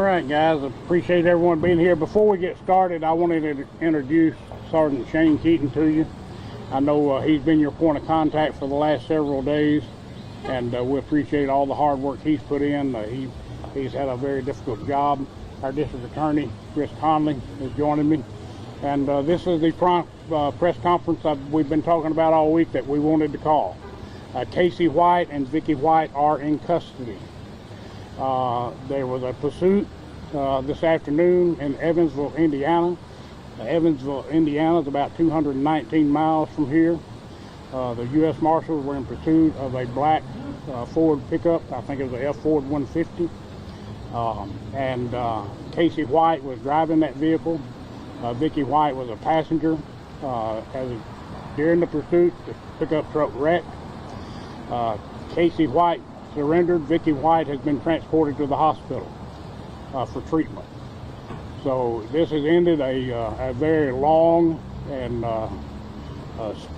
right, guys. Appreciate everyone being here. Before we get started, I wanted to introduce Sergeant Shane Keaton to you. I know he's been your point of contact for the last several days, and we appreciate all the hard work he's put in. He's had a very difficult job. Our district attorney, Chris Conley, is joining me. And this is the press conference we've been talking about all week that we wanted to call. Casey White and Vicky White are in custody. There was a pursuit this afternoon in Evansville, Indiana. Evansville, Indiana is about 219 miles from here. The U.S. Marshals were in pursuit of a black Ford pickup. I think it was a F-Ford 150. Casey White was driving that vehicle. Vicky White was a passenger. During the pursuit, the pickup truck wrecked. Casey White surrendered. Vicky White has been transported to the hospital for treatment. So this has ended a very long and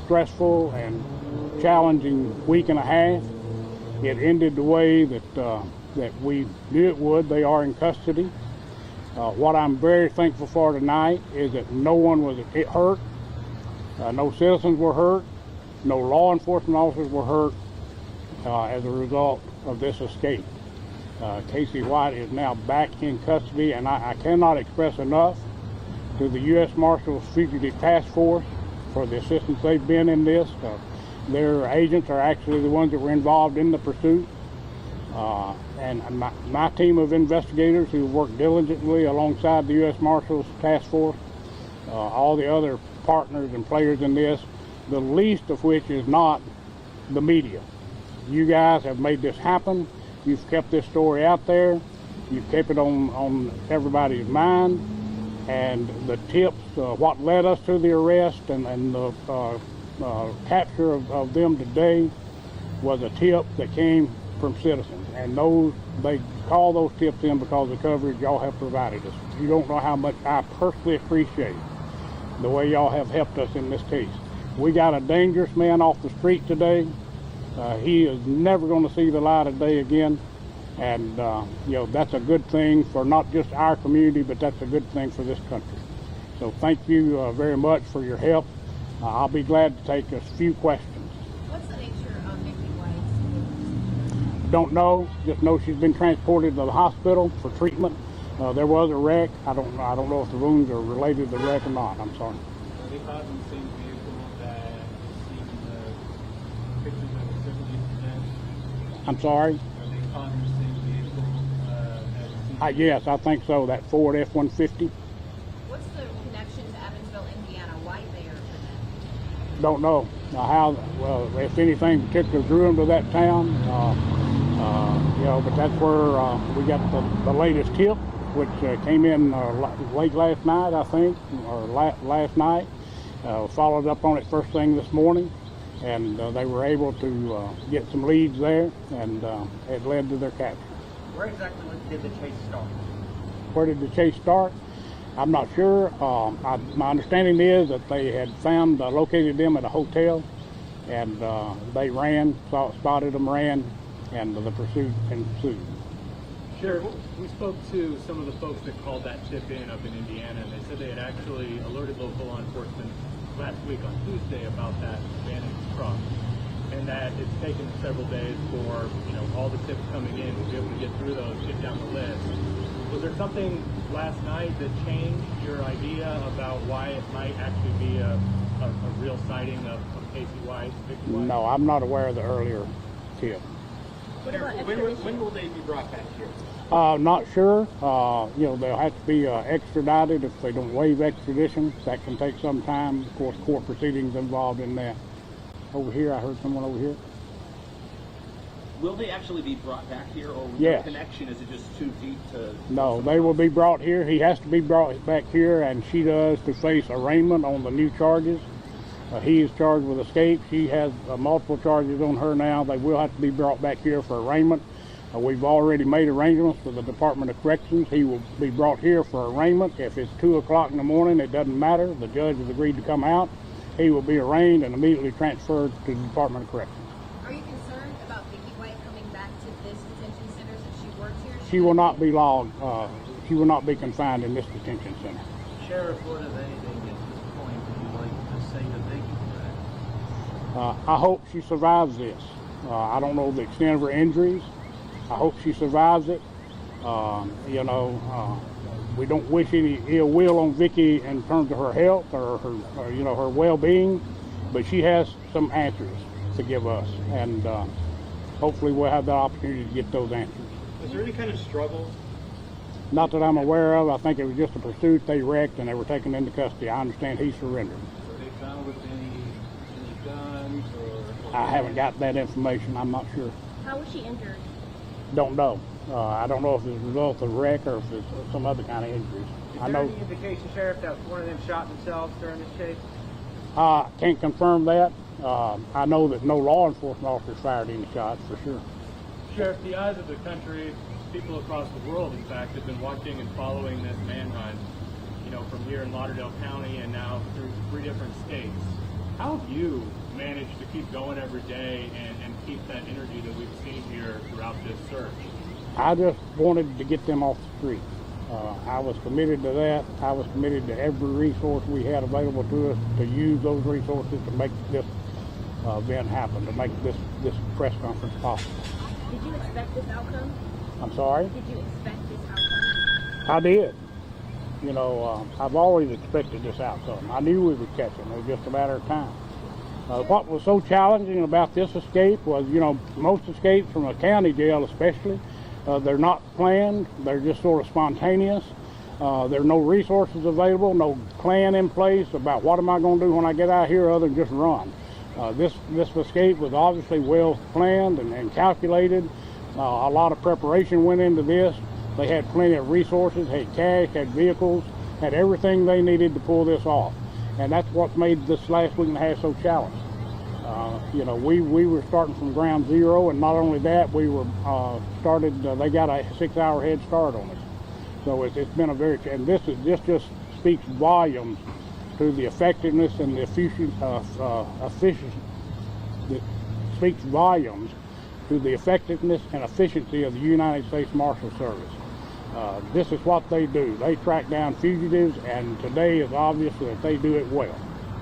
stressful and challenging week and a half. It ended the way that we knew it would. They are in custody. What I'm very thankful for tonight is that no one was hurt. No citizens were hurt. No law enforcement officers were hurt as a result of this escape. Casey White is now back in custody, and I cannot express enough to the U.S. Marshals Fugitive Task Force for the assistance they've been in this. Their agents are actually the ones that were involved in the pursuit. And my team of investigators who work diligently alongside the U.S. Marshals Task Force, all the other partners and players in this, the least of which is not the media. You guys have made this happen. You've kept this story out there. You've kept it on everybody's mind. And the tips, what led us to the arrest and the capture of them today was a tip that came from citizens. And they call those tips in because of the coverage y'all have provided us. You don't know how much I personally appreciate the way y'all have helped us in this case. We got a dangerous man off the street today. He is never going to see the light of day again, and that's a good thing for not just our community, but that's a good thing for this country. So thank you very much for your help. I'll be glad to take a few questions. What's the nature of Vicky White's? Don't know. Just know she's been transported to the hospital for treatment. There was a wreck. I don't know if the wounds are related to the wreck or not. I'm sorry. Are they caught in the same vehicle that seen the pictures of the civilians today? I'm sorry? Are they caught in the same vehicle as seen? Yes, I think so. That Ford F-150. What's the connection to Evansville, Indiana? Why there for them? Don't know if anything particular drew them to that town. But that's where we got the latest tip, which came in late last night, I think, or last night. Followed up on it first thing this morning, and they were able to get some leads there, and it led to their capture. Where exactly did the chase start? Where did the chase start? I'm not sure. My understanding is that they had located them at a hotel, and they spotted them, ran, and the pursuit ensued. Sheriff, we spoke to some of the folks that called that tip in up in Indiana, and they said they had actually alerted local law enforcement last week on Tuesday about that abandoned truck, and that it's taken several days for all the tips coming in to be able to get through those, get down the list. Was there something last night that changed your idea about why it might actually be a real sighting of Casey White, Vicky White? No, I'm not aware of the earlier tip. When will they be brought back here? Not sure. They'll have to be extradited if they don't waive extradition. That can take some time. Of course, court proceedings involved in that. Over here, I heard someone over here. Will they actually be brought back here, or Yes. the connection, is it just too deep to... No, they will be brought here. He has to be brought back here, and she does, to face arraignment on the new charges. He is charged with escape. She has multiple charges on her now. They will have to be brought back here for arraignment. We've already made arrangements with the Department of Corrections. He will be brought here for arraignment. If it's 2 o'clock in the morning, it doesn't matter. The judge has agreed to come out. He will be arraigned and immediately transferred to the Department of Corrections. Are you concerned about Vicky White coming back to this detention center since she works here? She will not be logged. she will not be confined in this detention center. Sheriff, what, if anything, at this point would you like to say to Vicky for that? I hope she survives this. I don't know the extent of her injuries. I hope she survives it. We don't wish any ill will on Vicky in terms of her health or her well-being, but she has some answers to give us, and hopefully we'll have the opportunity to get those answers. Was there any kind of struggle? Not that I'm aware of. I think it was just a pursuit. They wrecked and they were taken into custody. I understand he surrendered. Were they found with any guns or? I haven't got that information. I'm not sure. How was she injured? Don't know. I don't know if it's a result of wreck or if it's some other kind of injuries. Is I there know. any indication, Sheriff, that one of them shot themselves during this chase? Can't confirm that. I know that no law enforcement officers fired any shots for sure. Sheriff, the eyes of the country, people across the world, in fact, have been watching and following this manhunt, from here in Lauderdale County and now through 3 different states. How have you managed to keep going every day and keep that energy that we've seen here throughout this search? I just wanted to get them off the street. I was committed to that. I was committed to every resource we had available to us to use those resources to make this event happen, to make this press conference possible. Did you expect this outcome? I'm sorry? Did you expect this outcome? I did. I've always expected this outcome. I knew we would catch him. It was just a matter of time. What was so challenging about this escape was, most escapes from a county jail especially, they're not planned. They're just sort of spontaneous. There are no resources available, no plan in place about what am I going to do when I get out here other than just run. This escape was obviously well planned and calculated. A lot of preparation went into this. They had plenty of resources, had cash, had vehicles, had everything they needed to pull this off. And that's what made this last week and a half so challenging. We were starting from ground zero, and not only that, we were they got a 6-hour head start on us. So it's been a and this just speaks volumes to the effectiveness and the efficiency, it speaks volumes to the effectiveness and efficiency of the United States Marshal Service. This is what they do. They track down fugitives, and today is obvious that they do it well.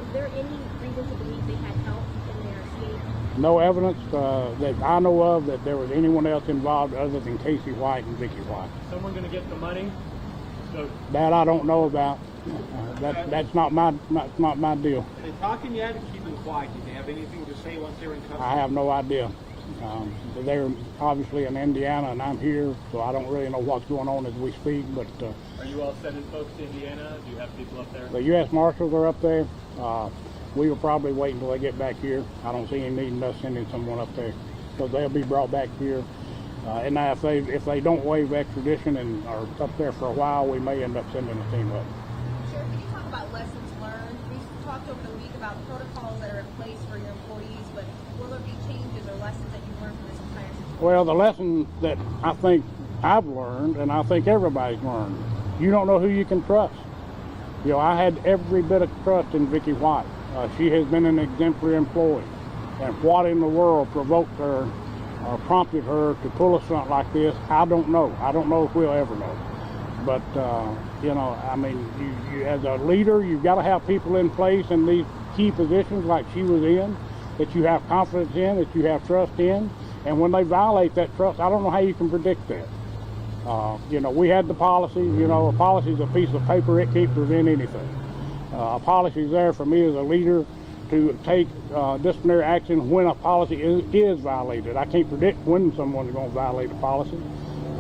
Is there any reason to believe they had help in their escape? No evidence that I know of that there was anyone else involved other than Casey White and Vicky White. Someone going to get the money? So That I don't know about. That's not my deal. Are they talking yet or keeping quiet? Do they have anything to say once they're in custody? I have no idea. They're obviously in Indiana, and I'm here, so I don't really know what's going on as we speak. But are you all sending folks to Indiana? Do you have people up there? the U.S. Marshals are up there. We will probably wait until they get back here. I don't see any need in us sending someone up there, because they'll be brought back here. And now if they don't waive extradition and are up there for a while, we may end up sending a team up. Sheriff, can you talk about lessons learned? We talked over the week about protocols that are in place for your employees, but will there be changes or lessons that you learned from this entire situation? Well, the lesson that I think I've learned, and I think everybody's learned, you don't know who you can trust. I had every bit of trust in Vicky White. She has been an exemplary employee, and what in the world provoked her or prompted her to pull a stunt like this, I don't know. I don't know if we'll ever know. But, you as a leader, you've got to have people in place in these key positions like she was in, that you have confidence in, that you have trust in. And when they violate that trust, I don't know how you can predict that. We had the policies. A policy is a piece of paper. It can't prevent anything. A policy is there for me as a leader to take disciplinary action when a policy is violated. I can't predict when someone's going to violate a policy.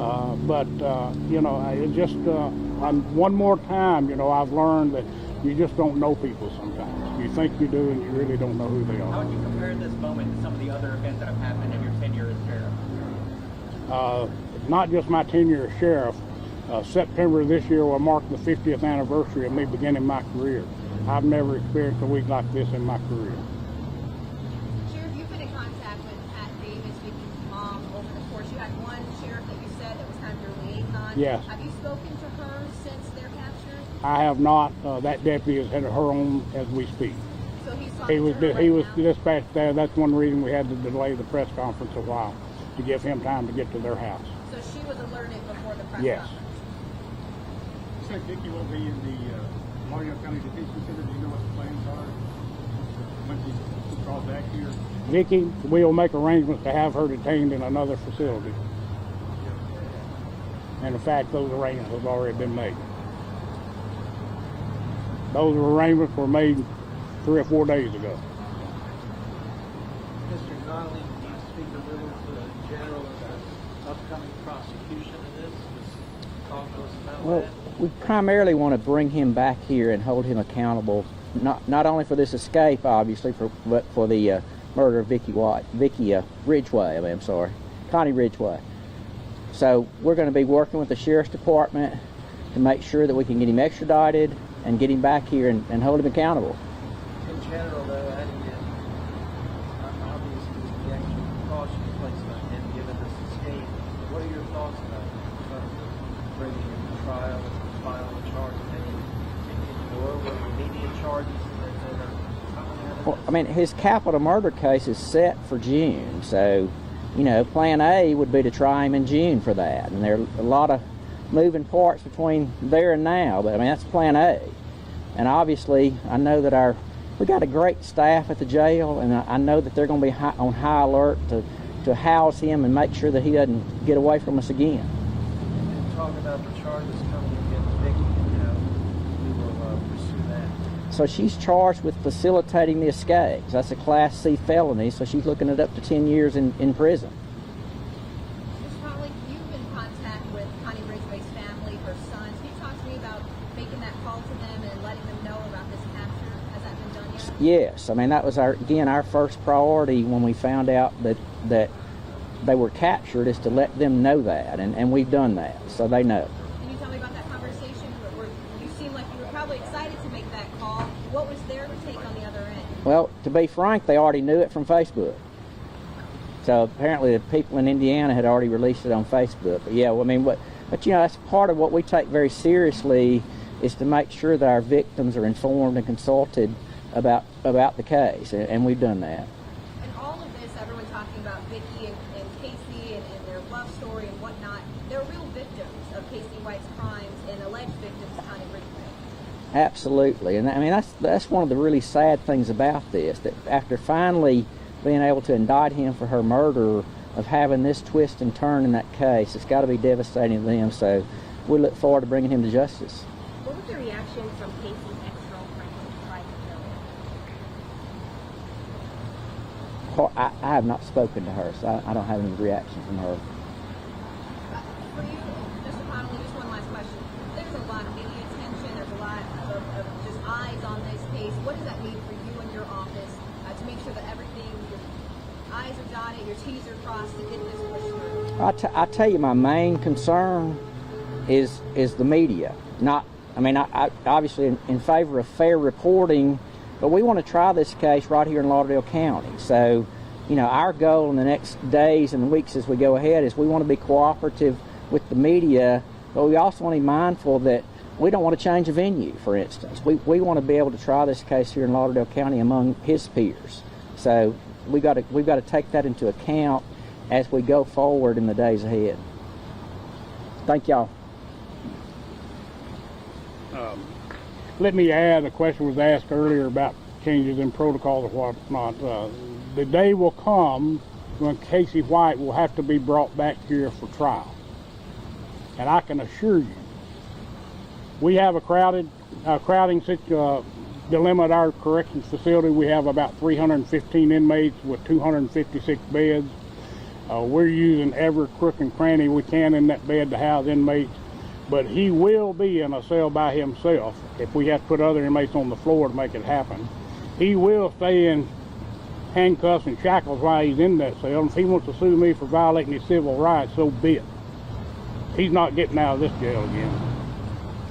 It just, one more time, I've learned that you just don't know people sometimes. You think you do, and you really don't know who they are. How would you compare this moment to some of the other events that have happened in your tenure as sheriff? Not just my tenure as sheriff. September of this year will mark the 50th anniversary of me beginning my career. I've never experienced a week like this in my career. Sheriff, you've been in contact with Pat Davis, Vicky's mom, over the course. You had one sheriff that you said that was kind of your liaison. Yes. Have you spoken to her since their capture? I have not. That deputy is headed her on as we speak. So he's He was now? dispatched there. That's one reason we had to delay the press conference a while, to give him time to get to their house. So she was alerted before the press Yes. conference? said Vicky will be in the Lauderdale County Detention Center. Do you know what the plans are when she's brought back here? Vicky, we'll make arrangements to have her detained in another facility. And in fact, those arrangements have already been made. Those arrangements were made 3 or 4 days ago. Mr. Donnelly, can you speak a little to the general about upcoming prosecution of this? Just talk to us about Well, that. we primarily want to bring him back here and hold him accountable, not only for this escape, obviously, but for the murder of Connie Ridgway. So we're going to be working with the Sheriff's Department to make sure that we can get him extradited and get him back here and hold him accountable. In general, though, how do you, obviously, the actual caution placed on him given this escape, what are your thoughts about it in terms of bringing him to trial and filing a charge of any or with immediate charges that are coming out of Well, this? I mean, his capital murder case is set for June, so, you know, plan A would be to try him in June for that. And there are a lot of moving parts between there and now, but I mean, that's plan A. And obviously, I know that we got a great staff at the jail, and I know that they're going to be on high alert to house him and make sure that he doesn't get away from us again. And talk about the charges coming against Vicky, and how we will pursue that. So she's charged with facilitating the escape. That's a Class C felony, so she's looking at up to 10 years in prison. Mr. Donnelly, you've been in contact with Connie Ridgway's family, her sons. Can you talk to me about making that call to them and letting them know about this capture? Has that been done yet? Yes, I mean, that was our first priority when we found out that they were captured, is to let them know that, and we've done that, so they know. Can you tell me about that conversation where you seemed like you were probably excited to make that call? What was their take on the other end? Well, to be frank, they already knew it from Facebook. So apparently the people in Indiana had already released it on Facebook. But yeah, well, I mean, but you know, that's part of what we take very seriously, is to make sure that our victims are informed and consulted about the case, and we've done that. And all of this, everyone talking about Vicky and Casey and their love story and whatnot, they're real victims of Casey White's crimes and alleged victims of Connie Ridgway. Absolutely, and I mean, that's one of the really sad things about this, that after finally being able to indict him for her murder, of having this twist and turn in that case, it's got to be devastating to them. So we look forward to bringing him to justice. What was the reaction from Casey's ex-girlfriend when she tried to kill him? Well, I have not spoken to her, so I don't have any reaction from her. For you, Mr. Connolly, just one last question. There's a lot of media attention. There's a lot of just eyes on this case. What does that mean for you and your office to make sure that everything, your I's are dotted, your T's are crossed to get this pushed through? I tell you, my main concern is the media. I obviously in favor of fair reporting, but we want to try this case right here in Lauderdale County. So, you know, our goal in the next days and weeks as we go ahead is we want to be cooperative with the media, but we also want to be mindful that we don't want to change a venue, for instance. We want to be able to try this case here in Lauderdale County among his peers. So we've got to take that into account as we go forward in the days ahead. Thank y'all. Let me add, a question was asked earlier about changes in protocols or whatnot. The day will come when Casey White will have to be brought back here for trial. And I can assure you, we have a crowding dilemma at our corrections facility. We have about 315 inmates with 256 beds. We're using every crook and cranny we can in that bed to house inmates. But he will be in a cell by himself if we have to put other inmates on the floor to make it happen. He will stay in handcuffs and shackles while he's in that cell. And if he wants to sue me for violating his civil rights, so be it. He's not getting out of this jail again.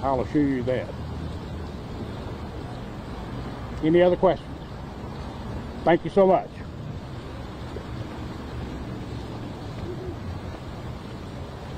I'll assure you that. Any other questions? Thank you so much.